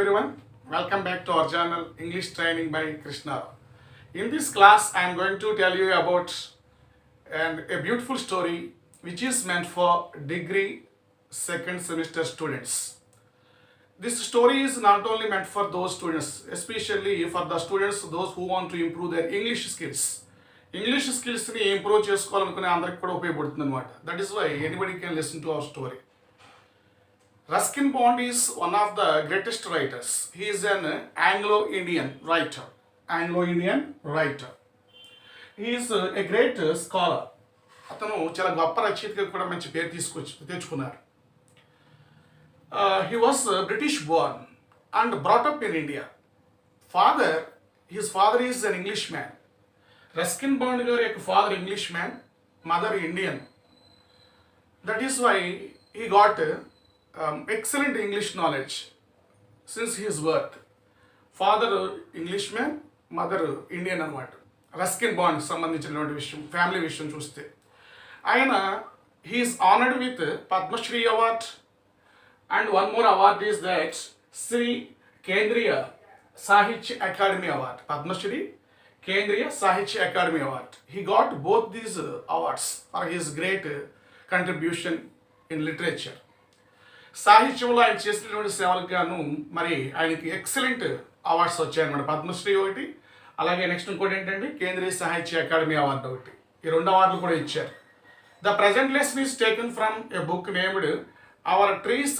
everyone, welcome back to our channel English Training by Krishna. In this class, I am going to tell you about a beautiful story which is meant for degree second semester students. This story is not only meant for those students, especially for the students, those who want to improve their English skills. English skills ni improve చేసుకోవాలనుకునే అందరికి కూడా ఉపయోగపడుతుంది అన్నమాట. That is why anybody can listen to our story. Ruskin Bond is one of the greatest writers. He is an Anglo-Indian writer. Anglo-Indian writer. He is a great scholar. అతను చాలా గొప్ప రచయితగా కూడా మంచి పేరు తెచ్చుకున్నారు. He was British born and brought up in India. His father is an Englishman. Ruskin Bond గారి యొక్క father Englishman, mother Indian. That is why he got excellent English knowledge since his birth. Father Englishman, mother Indian అన్నమాట. Ruskin Bond సంబంధించినటువంటి విషయం, family విషయం చూస్తే ఆయన he is honoured with Padma Shri award and one more award is that Shri Kendriya Sahitya Akademi award. Padma Shri Kendriya Sahitya Akademi award. He got both these awards for his great contribution in literature. సాహిత్యంలో ఆయన చేసినటువంటి సేవలకు గాను మరి ఆయనకి ఎక్సలెంట్ అవార్డ్స్ వచ్చాయన్నమాట. పద్మశ్రీ ఒకటి, అలాగే నెక్స్ట్ ఇంకోటి ఏంటంటే కేంద్రీయ సాహిత్య అకాడమీ అవార్డు ఒకటి. ఈ రెండు అవార్డులు కూడా ఇచ్చారు. The present lesson is taken from a book named our trees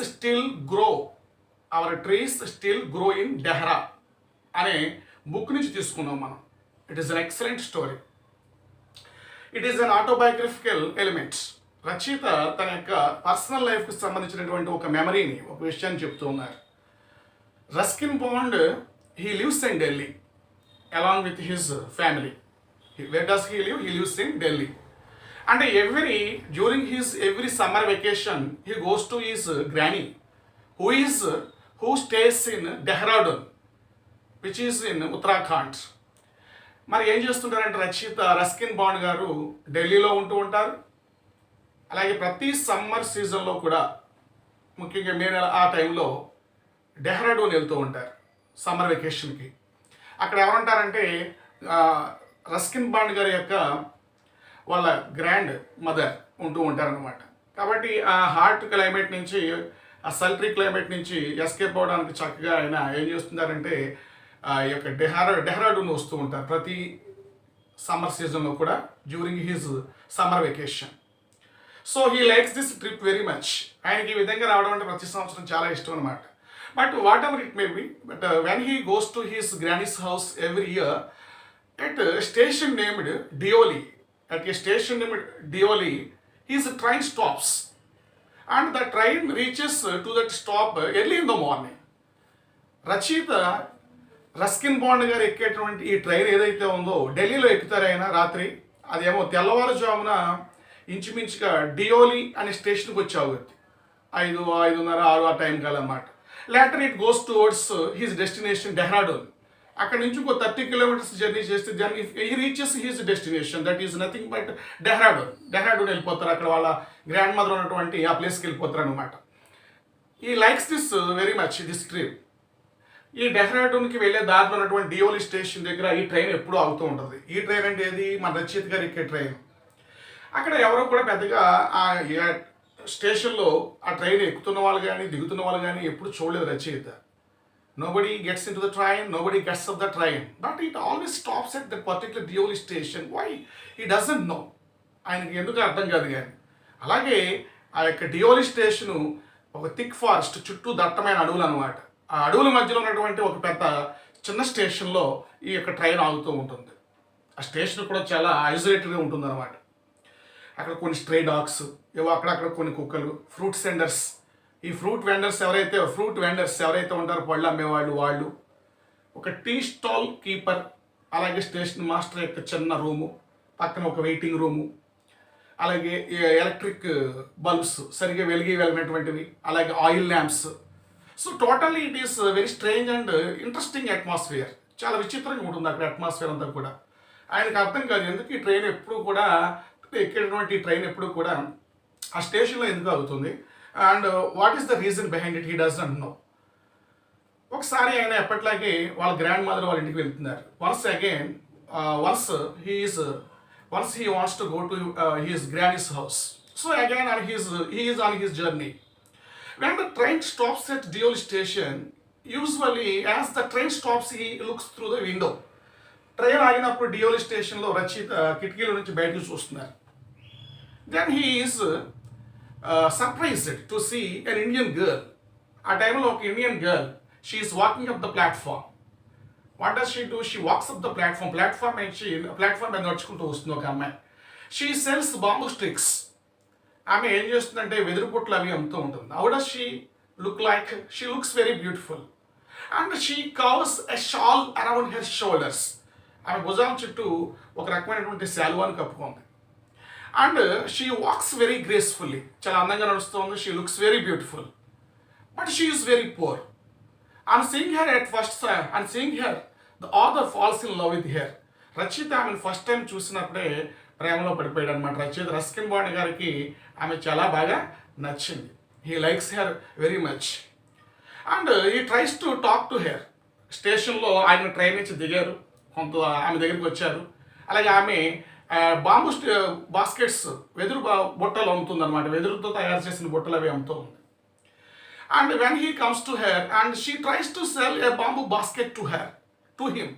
still grow in Dehra అనే బుక్ నుంచి తీసుకున్నాం మనం. It is an excellent story. It is an autobiographical elements. రచయిత తన యొక్క పర్సనల్ లైఫ్కి సంబంధించినటువంటి ఒక మెమరీని, ఒక విషయాన్ని చెప్తూ ఉన్నారు. Ruskin Bond he lives in Delhi along with his family. Where does he live? He lives in Delhi. And during his every summer vacation, he goes to his granny, who stays in Dehradun, which is in Uttarakhand. మరి ఏం చేస్తుంటారంటే రచయిత Ruskin bond గారు ఢిల్లీలో ఉంటూ ఉంటారు. అలాగే ప్రతి summer సీజన్లో కూడా, ముఖ్యంగా మే నెల ఆ టైంలో డెహ్రాడూన్ వెళ్తూ ఉంటారు సమ్మర్ వెకేషన్కి. అక్కడ ఎవరుంటారంటే రస్కిన్ బాండ్ గారి యొక్క వాళ్ళ గ్రాండ్ మదర్ ఉంటూ ఉంటారనమాట. కాబట్టి ఆ హాట్ క్లైమేట్ నుంచి, ఆ సల్ట్రీ క్లైమేట్ నుంచి ఎస్కేప్ అవ్వడానికి చక్కగా ఆయన ఏం చేస్తున్నారంటే ఆ యొక్క డెహ్రాడూన్ వస్తూ ఉంటారు ప్రతి సమ్మర్ సీజన్లో కూడా, during his summer vacation. So he likes this trip very much. ఆయనకి ఈ విధంగా రావడం అంటే ప్రతి సంవత్సరం చాలా ఇష్టం అనమాట. But whatever it may be, when he goes to his granny's house every year, at a station named Deoli, his train stops, and the train reaches to that stop early in the morning. రచయిత Ruskin bond గారు ఎక్కేటువంటి ఈ train ఏదైతే ఉందో ఢిల్లీలో ఎక్కుతారు ఆయన రాత్రి. అదేమో తెల్లవారుజామున ఇంచుమించుగా డియోలి అనే స్టేషన్కి వచ్చి అవుతుంది 5:30, 6 ఆ టైం కాలన్నమాట. Later it goes towards his destination Dehradun. అక్కడ నుంచి ఇంకో 30 కిలోమీటర్స్ జర్నీ చేస్తే he reaches his destination, that is nothing but Dehradun వెళ్ళిపోతారు. అక్కడ వాళ్ళ గ్రాండ్ మదర్ ఉన్నటువంటి ఆ ప్లేస్కి వెళ్ళిపోతారు అనమాట. ఈ likes this very much this trip. ఈ డెహ్రాడూన్కి వెళ్ళే దారిలో ఉన్నటువంటి డియోలి స్టేషన్ దగ్గర ఈ ట్రైన్ ఎప్పుడూ ఆగుతూ ఉంటుంది. ఈ ట్రైన్ అంటే ఏది, మన రచయిత గారు ఎక్కే ట్రైన్. అక్కడ ఎవరో కూడా పెద్దగా ఆ స్టేషన్లో ఆ ట్రైన్ ఎక్కుతున్న వాళ్ళు కానీ దిగుతున్న వాళ్ళు కానీ ఎప్పుడు చూడలేదు రచయిత. Nobody gets in to the train, nobody gets off the train, but it always stops at the particular Deoli station. Why he doesn't know, ఆయనకి ఎందుకు అర్థం కాదు. కానీ అలాగే ఆ యొక్క డియోలి స్టేషను ఒక థిక్ ఫారెస్ట్, చుట్టూ దట్టమైన అడవులు అనమాట. ఆ అడవుల మధ్యలో ఉన్నటువంటి ఒక పెద్ద చిన్న స్టేషన్లో ఈ యొక్క ట్రైన్ ఆగుతూ ఉంటుంది. ఆ స్టేషన్ కూడా చాలా ఐసోలేటెడ్గా ఉంటుంది అనమాట. అక్కడ కొన్ని స్ట్రే డాగ్స్, ఏవో అక్కడక్కడ కొన్ని కుక్కలు, ఫ్రూట్ వెండర్స్ ఎవరైతే ఉంటారో పళ్ళు అమ్మేవాళ్ళు, వాళ్ళు ఒక టీ స్టాల్ కీపర్, అలాగే స్టేషన్ మాస్టర్ యొక్క చిన్న రూము, పక్కన ఒక వెయిటింగ్ రూము, అలాగే ఎలక్ట్రిక్ బల్బ్స్ సరిగ్గా వెలిగినటువంటివి, అలాగే oil lamps. So totally it is very strange and interesting atmosphere. చాలా విచిత్రంగా ఉంటుంది అక్కడ అట్మాస్ఫియర్ అంతా కూడా. ఆయనకు అర్థం కాదు ఎందుకు ఈ ట్రైన్ ఎప్పుడు కూడా ఎక్కేటువంటి ట్రైన్ ఎప్పుడు కూడా ఆ స్టేషన్లో ఎందుకు అవుతుంది, and what is the reason behind it, he doesn't know. ఒకసారి ఆయన ఎప్పట్లాగే వాళ్ళ గ్రాండ్ మదర్ వాళ్ళ ఇంటికి వెళ్తున్నారు. Once again once he is once he wants to go to his granny's house. So again he is on his journey. When the train stops at Deol station, usually as the train stops, he looks through the window. Train ఆగినప్పుడు డియోల్ స్టేషన్లో రచయిత కిటికీల నుంచి బయటకు చూస్తున్నారు. Then he is surprised to see an Indian girl. ఆ టైంలో ఒక Indian girl, she is walking up the platform. What does she do? She walks up the platform మీద నడుచుకుంటూ వస్తుంది ఒక అమ్మాయి. She sells bamboo sticks. ఆమె ఏం చేస్తుందంటే వెదురు పుట్లు అవి అమ్ముతూ ఉంటుంది. How does she look like? She looks very beautiful and she covers a shawl around her shoulders. ఆమె భుజాల చుట్టూ ఒక రకమైనటువంటి శాలువాని కప్పుకుంది. And she walks very gracefully. చాలా అందంగా నడుస్తుంది. She looks very beautiful but she is very poor. And seeing her at first and seeing her the author falls in love with her. రచయిత ఆమెను ఫస్ట్ టైం చూసినప్పుడే ప్రేమలో పడిపోయాడు అనమాట. రచయిత రస్కిన్ బాండ్ గారికి ఆమె చాలా బాగా నచ్చింది. He likes her very much and he tries to talk to her. స్టేషన్లో ఆయన ట్రైన్ నుంచి దిగారు. కొంత ఆమె దగ్గరికి వచ్చారు. అలాగే ఆమె బాంబు బాస్కెట్స్ వెదురు బుట్టలు అమ్ముతుంది అనమాట. వెదురుతో తయారు చేసిన బుట్టలు అవి అమ్ముతూ ఉంది. And when he comes to her and she tries to sell a bamboo basket to him.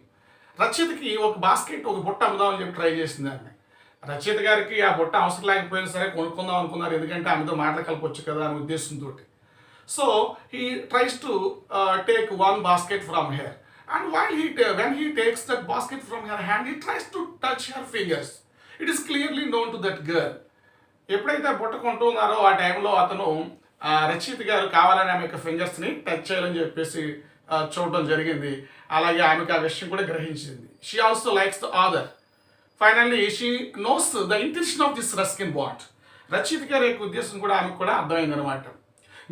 రచయితకి ఒక బాస్కెట్ ఒక బుట్ట అమ్ముదామని చెప్పి ట్రై చేసింది ఆమె. రచయిత గారికి ఆ బుట్ట అవసరం లేకపోయినా సరే కొనుక్కుందాం అనుకున్నారు. ఎందుకంటే ఆమెతో మాటలు కలపొచ్చు కదా అనే ఉద్దేశంతో. So he tries to take one basket from her. And when he takes that basket from her hand, he tries to touch her fingers. It is clearly known to that girl. ఎప్పుడైతే బుట్ట కొంటూ ఉన్నారో ఆ టైంలో అతను రచయిత గారు కావాలని ఆమె యొక్క ఫింగర్స్ని టచ్ చేయాలని చెప్పేసి చూడడం జరిగింది. అలాగే ఆమెకు ఆ విషయం కూడా గ్రహించింది. She also likes the author. Finally she knows the intention of this Ruskin Bond. రచయిత గారి యొక్క ఉద్దేశం కూడా ఆమెకు కూడా అర్థమైంది అనమాట.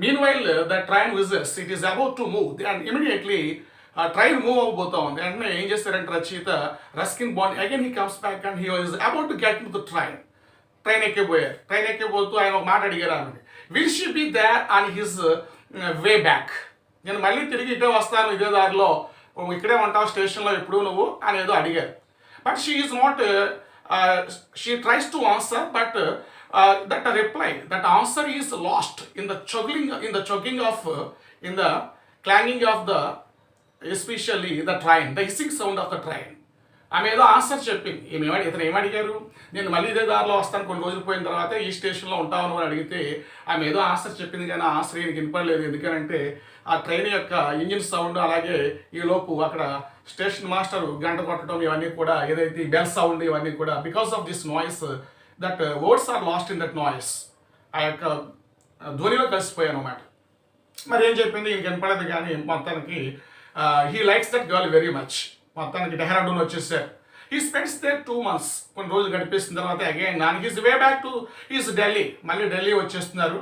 Meanwhile the train whistles it is about to move and immediately train move అవ్వబోతా ఉంది. అంటే ఏం చేస్తారంటే రచయిత Ruskin Bond again he comes back and he was about to get to the train ఎక్కిపోయారు. ట్రైన్ ఎక్కిపోతూ ఆయన ఒక మాట అడిగారు ఆమె, will she be there on his way back. నేను మళ్ళీ తిరిగి ఇదే వస్తాను, ఇదే దారిలో ఇక్కడే ఉంటావు స్టేషన్లో ఎప్పుడు నువ్వు అని ఏదో అడిగారు. But she is not she tries to answer but that reply that answer is lost in the choking of in the clanging of the especially the train, the hissing sound of the train. ఆమె ఏదో answer చెప్పింది. ఇతను ఏమడిగారు? నేను మళ్ళీ ఇదే దారిలో వస్తాను కొన్ని రోజులు పోయిన తర్వాత ఈ స్టేషన్లో ఉంటాను అని అడిగితే ఆమె ఏదో ఆన్సర్ చెప్పింది కానీ ఆ ఆన్సర్ ఈయనకి వినపడలేదు. ఎందుకంటే ఆ ట్రైన్ యొక్క ఇంజిన్ సౌండ్ అలాగే ఈలోపు అక్కడ స్టేషన్ మాస్టర్ గంట కొట్టడం ఇవన్నీ కూడా ఏదైతే బెల్ సౌండ్ ఇవన్నీ కూడా because of this noise that words are lost in that noise. ఆ యొక్క ధ్వనిలో కలిసిపోయాను అన్నమాట. మరి ఏం చెప్పింది ఈయనకి వినపడదు కానీ మొత్తానికి he likes that girl very much. మొత్తానికి డెహ్రాడూన్ వచ్చేసారు. He spends there 2 months. కొన్ని రోజులు గడిపేసిన తర్వాత again his way back to his Delhi. మళ్ళీ ఢిల్లీ వచ్చేస్తున్నారు.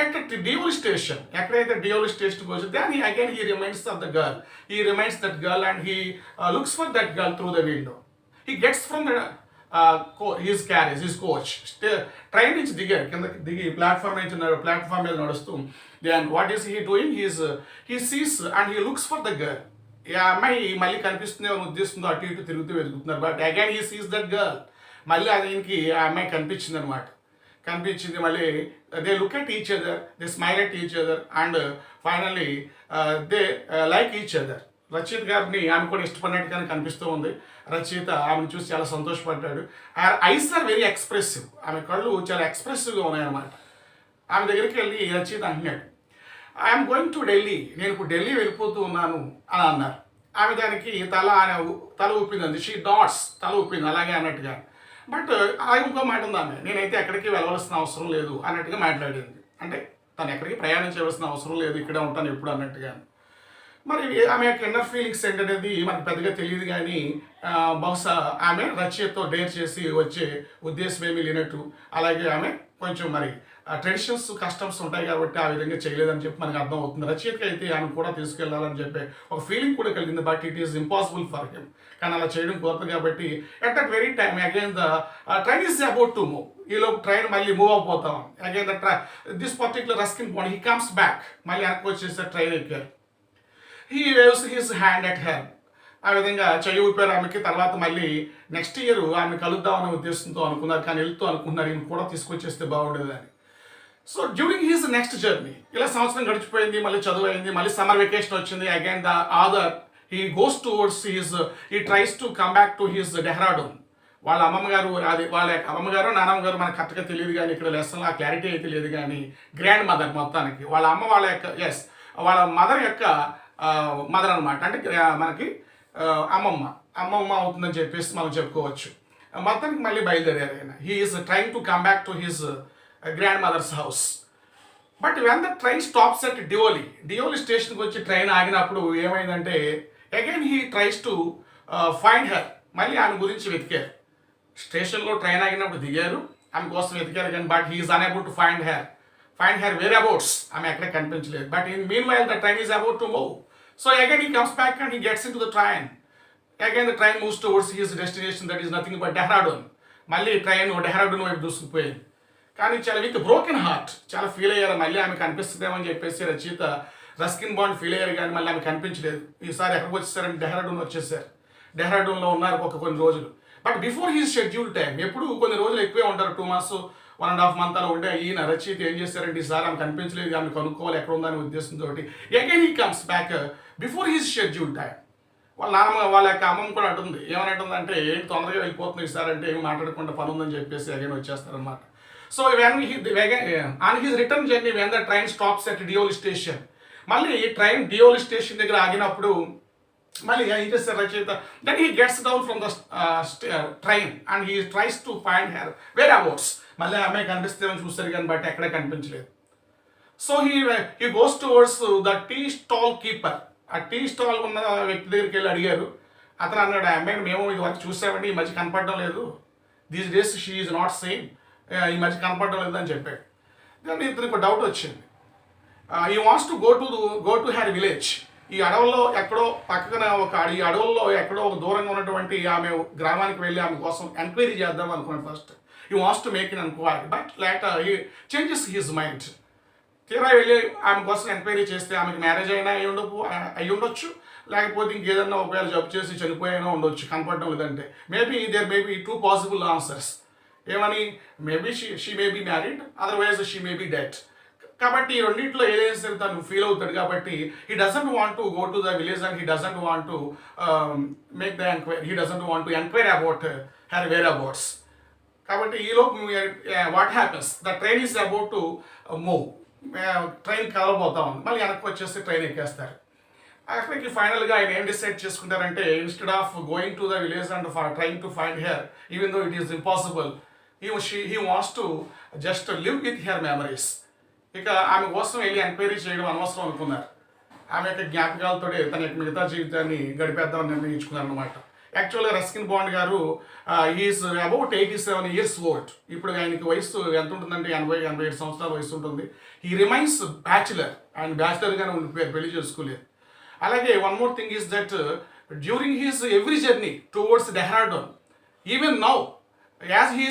ఎట్ డియోల్ స్టేషన్, ఎక్కడైతే డియోల్ స్టేషన్కి వచ్చి then he reminds of the girl. He reminds that girl and he looks for that girl through the window. He gets from the his carriage his coach. Train నుంచి దిగారు, కిందకి దిగి platform నుంచి platform మీద నడుస్తూ then what is he doing? He sees and he looks for the girl. ఈ అమ్మాయి మళ్ళీ కనిపిస్తుంది అని ఉద్దేశంతో అటు ఇటు తిరుగుతూ వెతుకుతున్నారు. But again he sees that girl. మళ్ళీ దీనికి ఆ అమ్మాయి కనిపించింది అనమాట. కనిపించింది మళ్ళీ they look at each other, they smile at each other and finally they like each other. రచయిత గారిని ఆమె కూడా ఇష్టపడినట్టుగానే కనిపిస్తూ ఉంది. రచయిత ఆమెను చూసి చాలా సంతోషపడ్డాడు. Eyes are very expressive. ఆమె కళ్ళు చాలా ఎక్స్ప్రెసివ్గా ఉన్నాయన్నమాట. ఆమె దగ్గరికి వెళ్ళి రచయిత అంటున్నాడు, ఐఎమ్ గోయింగ్ టు ఢిల్లీ. నేను ఇప్పుడు ఢిల్లీ వెళ్ళిపోతూ ఉన్నాను అని అన్నారు. ఆమె దానికి తల ఊపింది. షీ డాట్స్, తల ఊపింది అలాగే అన్నట్టుగా. బట్ అలాగే ఇంకో మాట ఉంది ఆమె, నేనైతే ఎక్కడికి వెళ్ళవలసిన అవసరం లేదు అన్నట్టుగా మాట్లాడింది. అంటే తను ఎక్కడికి ప్రయాణం చేయవలసిన అవసరం లేదు, ఇక్కడే ఉంటాను ఎప్పుడు అన్నట్టుగా. మరి ఆమె యొక్క ఇన్నర్ ఫీలింగ్స్ ఏంటనేది మనకు పెద్దగా తెలియదు కానీ బహుశా ఆమె రచయితతో డేర్ చేసి వచ్చే ఉద్దేశం ఏమీ లేనట్టు, అలాగే ఆమె కొంచెం మరి ట్రెడిషన్స్ కస్టమ్స్ ఉంటాయి కాబట్టి ఆ విధంగా చేయలేదని చెప్పి మనకు అర్థం అవుతుంది. రచయితకి అయితే ఆమె కూడా తీసుకెళ్లాలని చెప్పి ఒక ఫీలింగ్ కూడా కలిగింది. But it is impossible for him. కానీ అలా చేయడం కుదరదు కాబట్టి at that very time again the train is about to move. ఈలోపు ట్రైన్ మళ్ళీ మూవ్ అయిపోతాం. Again this particular Ruskin Bond he comes back. మళ్ళీ వెనక్కి వచ్చేసారు, ట్రైన్ ఎక్కారు. He waves his hand at her. ఆ విధంగా చెయ్యి ఊపారు ఆమెకి. తర్వాత మళ్ళీ నెక్స్ట్ ఇయర్ ఆమె కలుద్దామనే ఉద్దేశంతో అనుకున్నారు, కానీ వెళ్తూ అనుకున్నారు ఈయన కూడా తీసుకొచ్చేస్తే బాగుండేది అని. So during his next journey, ఇలా సంవత్సరం గడిచిపోయింది, మళ్ళీ చదువు అయింది, మళ్ళీ సమ్మర్ వెకేషన్ వచ్చింది. Again the other he goes towards he tries to come back to his Dehradun. వాళ్ళ అమ్మమ్మగారు, అది వాళ్ళ యొక్క అమ్మమ్మగారు నాన్నమ్మగారు మనకు కరెక్ట్గా తెలియదు, కానీ ఇక్కడ లెసన్ ఆ క్లారిటీ అయితే లేదు, కానీ గ్రాండ్ మదర్ మొత్తానికి వాళ్ళ అమ్మ వాళ్ళ యొక్క వాళ్ళ మదర్ యొక్క మదర్ అనమాట. అంటే మనకి అమ్మమ్మ అవుతుందని చెప్పేసి మనం చెప్పుకోవచ్చు. మొత్తానికి మళ్ళీ బయలుదేరారు ఆయన. He is trying to come back to his grandmother's house. But when the train stops at Deoli స్టేషన్కి వచ్చి ట్రైన్ ఆగినప్పుడు ఏమైందంటే again he tries to find her. మళ్ళీ ఆమె గురించి వెతికారు. స్టేషన్లో ట్రైన్ ఆగినప్పుడు దిగారు, ఆమె కోసం వెతికారు, కానీ but he is unable to find her whereabouts. ఆమె ఎక్కడ కనిపించలేదు. But in meanwhile the train is about to move. So again he comes back and he gets into the train. Again the train moves towards his destination, that is nothing but Dehradun. మళ్ళీ train Dehradun వైపు దూసుకుపోయింది. కానీ చాలా with broken heart, చాలా feel అయ్యారు. మళ్ళీ ఆమె కనిపిస్తుందేమని చెప్పేసి రచయిత రస్కిన్ బాండ్ ఫీల్ అయ్యారు, కానీ మళ్ళీ ఆమె కనిపించలేదు. ఈసారి ఎక్కడికి వచ్చేసారంటే డెహ్రాడూన్ వచ్చేసారు. డెహ్రాడూన్లో ఉన్నారు కొన్ని రోజులు. But before he's schedule time, ఎప్పుడు కొన్ని రోజులు ఎక్కువే ఉంటారు, 2 months 1.5 months అలా ఉండే. ఈయన రచయిత ఏం చేశారంటే ఈసారి ఆమె కనిపించలేదు, ఆమె కనుక్కోవాలి ఎక్కడ ఉందనే ఉద్దేశంతో again he comes back before his schedule time. వాళ్ళ నాన్నమ్మ వాళ్ళ యొక్క అమ్మమ్మ కూడా అంటుంది, ఏమని అంటుందంటే ఏంటి తొందరగా వెళ్ళిపోతుంది ఈసారి అంటే ఏమి మాట్లాడకుండా పని ఉందని చెప్పేసి అగైన్ వచ్చేస్తారనమాట. So on his return journey when the train stops at Deoli station, మళ్ళీ ట్రైన్ డియోలి స్టేషన్ దగ్గర ఆగినప్పుడు మళ్ళీ ఏం చేస్తారు రచయిత, then he gets down from the train and he tries to find her whereabouts. మళ్ళీ అమ్మాయి కనిపిస్తేమని చూస్తారు, కానీ బట్ ఎక్కడ కనిపించలేదు. So he goes towards the tea stall keeper. ఆ టీ స్టాల్ ఉన్న వ్యక్తి దగ్గరికి వెళ్ళి అడిగారు. అతను అన్నాడు, ఆ అమ్మాయిని మేము ఇది వరకు చూసామండి, ఈ మధ్య కనపడడం లేదు, these days she is not same, ఈ మధ్య కనపడడం లేదు అని చెప్పాడు. కానీ ఇతనికి డౌట్ వచ్చింది. He wants to go to her village. ఈ అడవుల్లో ఎక్కడో పక్కన ఈ అడవుల్లో ఎక్కడో ఒక దూరంగా ఉన్నటువంటి ఆమె గ్రామానికి వెళ్ళి ఆమె కోసం ఎంక్వైరీ చేద్దాం అనుకున్నాడు first. He wants to make in enquiry, but later he changes his mind. తీరా వెళ్ళి ఆమె కోసం ఎంక్వైరీ చేస్తే ఆమెకి మ్యారేజ్ అయినా అయి ఉండొచ్చు, లేకపోతే ఇంకేదన్నా ఒకవేళ జబ్బు చేసి చనిపోయినా ఉండొచ్చు, కనపడడం లేదంటే. There may be 2 possible answers. ఏమని, maybe she may be married, otherwise she may be dead. కాబట్టి ఈ రెండింటిలో ఏదైనా సరే తను ఫీల్ అవుతాడు. కాబట్టి he doesn't want to go to the village and he doesn't want to make the enquiry, he doesn't want to enquiry about her whereabouts. కాబట్టి ఈలోపు what happens, the train is about to move. Train కలవబోతా ఉంది, మళ్ళీ వెనక్కి వచ్చేసి train ఎక్కేస్తారు. అక్కడికి ఫైనల్గా ఆయన ఏం డిసైడ్ చేసుకుంటారంటే, instead of going to the village and trying to find her even though it is impossible, he wants to just live with her memories. ఇక ఆమె కోసం వెళ్ళి ఎంక్వైరీ చేయడం అనవసరం అనుకున్నారు. ఆమె యొక్క జ్ఞాపకాలతో తన యొక్క మిగతా జీవితాన్ని గడిపేద్దామని నిర్ణయించుకున్నారు అనమాట. యాక్చువల్గా రస్కిన్ బాండ్ గారు ఈజ్ అబౌట్ 87 years old. ఇప్పుడు ఆయనకి వయసు ఎంత ఉంటుందంటే 87 సంవత్సరాల వయసు ఉంటుంది. He remains bachelor. ఆయన బ్యాచులర్గానే ఉండిపోయారు, పెళ్లి చేసుకోలేదు. అలాగే one more thing is that during his every journey towards Dehradun, even now as he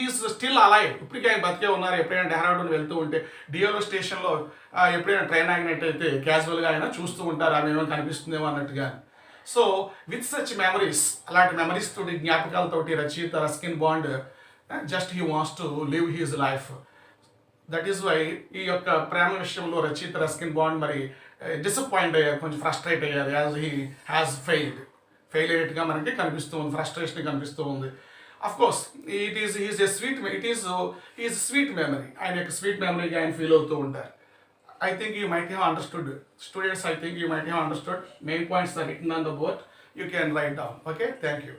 is still alive, ఇప్పటికీ ఆయన బతికే ఉన్నారు. ఎప్పుడైనా డెహ్రాడూన్ వెళ్తూ ఉంటే డియోలో స్టేషన్లో ఎప్పుడైనా ట్రైన్ ఆగినట్టయితే క్యాజువల్గా ఆయన చూస్తూ ఉంటారు, ఆమె ఏమైనా కనిపిస్తుందేమో అన్నట్టుగా. సో విత్ సచ్ మెమరీస్, అలాంటి మెమరీస్ తోటి జ్ఞాపకాలతోటి రచయిత Ruskin Bond just he wants to live his life. That is why ఈ యొక్క ప్రేమ విషయంలో రచయిత రస్కిన్ బాండ్ మరి డిసప్పాయింట్ అయ్యారు, కొంచెం ఫ్రస్ట్రేట్ అయ్యారు. యాజ్ హీ హ్యాస్ ఫెయిల్ అయ్యేట్టుగా మనకి కనిపిస్తూ ఉంది, ఫ్రస్ట్రేషన్ కనిపిస్తూ ఉంది. Of course is sweet memory, ఆయన యొక్క స్వీట్ మెమరీగా ఆయన ఫీల్ అవుతూ ఉంటారు. I think you might have understood. Students, I think you might have understood. Main points are written on the board. You can write down. Okay, thank you.